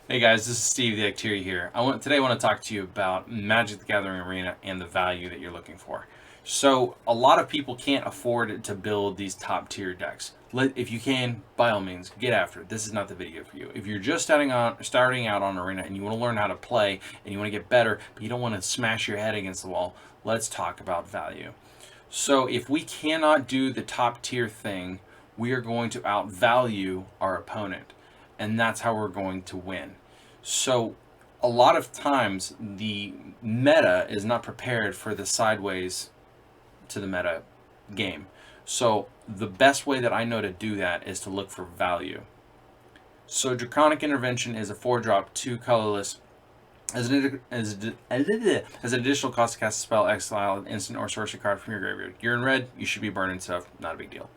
Hey guys, this is Steve the Acteria here. Today I want to talk to you about Magic the Gathering Arena and the value that you're looking for. So a lot of people can't afford to build these top tier decks. If you can, by all means, get after it. This is not the video for you. If you're just starting out on Arena and you want to learn how to play and you want to get better, but you don't want to smash your head against the wall, let's talk about value. So if we cannot do the top tier thing, we are going to outvalue our opponent, and that's how we're going to win. So a lot of times the meta is not prepared for the sideways to the meta game. So the best way that I know to do that is to look for value. So Draconic Intervention is a 4-drop, 2 colorless. As an additional cost to cast a spell, exile an instant or sorcery card from your graveyard. You're in red, you should be burning stuff, not a big deal.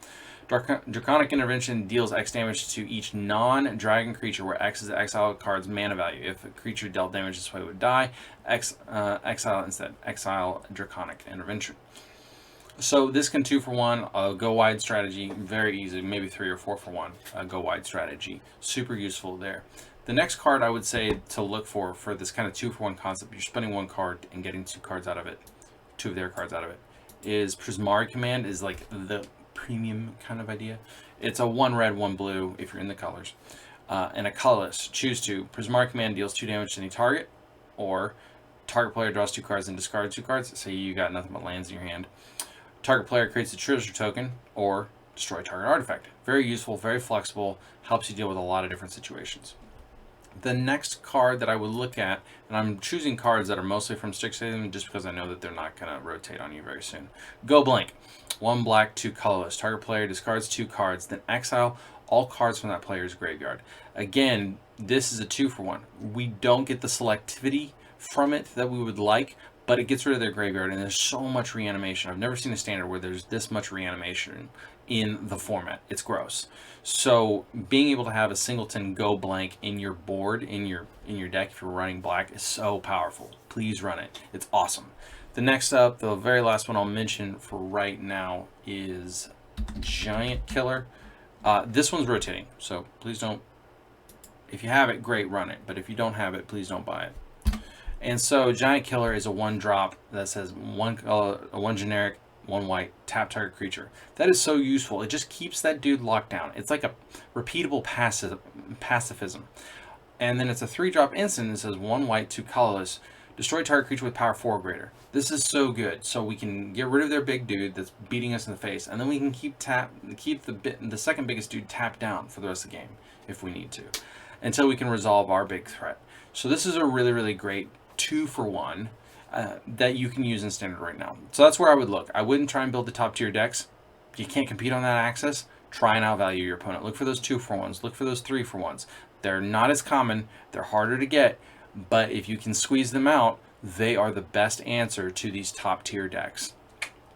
Draconic Intervention deals X damage to each non-dragon creature, where X is the exiled card's mana value. If a creature dealt damage this way would die, exile instead. Exile Draconic Intervention. So this can 2 for 1, go wide strategy, very easy, maybe 3 or 4 for 1, go wide strategy. Super useful there. The next card I would say to look for this kind of 2 for 1 concept, you're spending 1 card and getting 2 cards out of it, 2 of their cards out of it, is Prismari Command is like the premium kind of idea. It's a 1 red, 1 blue if you're in the colors. And a colorless. Choose 2. Prismari Command deals 2 damage to any target, or target player draws 2 cards and discards 2 cards. Say you got nothing but lands in your hand. Target player creates a treasure token, or destroy target artifact. Very useful, very flexible, helps you deal with a lot of different situations. The next card that I would look at, and I'm choosing cards that are mostly from Strixhaven just because I know that they're not going to rotate on you very soon. Go blank. 1 black, 2 colorless. Target player discards 2 cards, then exile all cards from that player's graveyard. Again, this is a 2 for 1. We don't get the selectivity from it that we would like, but it gets rid of their graveyard, and there's so much reanimation. I've never seen a standard where there's this much reanimation in the format. It's gross. So being able to have a singleton go blank in your board, in your deck, if you're running black, is so powerful. Please run it. It's awesome. The next up, the very last one I'll mention for right now, is Giant Killer. This one's rotating, so please don't. If you have it, great, run it. But if you don't have it, please don't buy it. And so Giant Killer is a 1-drop that says 1 generic, 1 white, tap target creature. That is so useful. It just keeps that dude locked down. It's like a repeatable pacifism. And then it's a 3-drop instant that says 1 white, 2 colorless, destroy target creature with power 4 or greater. This is so good. So we can get rid of their big dude that's beating us in the face, and then we can keep the second biggest dude tapped down for the rest of the game if we need to, until we can resolve our big threat. So this is a really, really great 2 for 1 that you can use in standard right now. So that's where I would look. I wouldn't try and build the top tier decks. If you can't compete on that access, try and outvalue your opponent. Look for those 2 for 1s. Look for those 3 for 1s. They're not as common. They're harder to get. But if you can squeeze them out, they are the best answer to these top tier decks.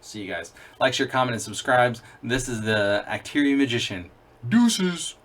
See you guys. Like, share, comment, and subscribe. This is the Acteria Magician. Deuces.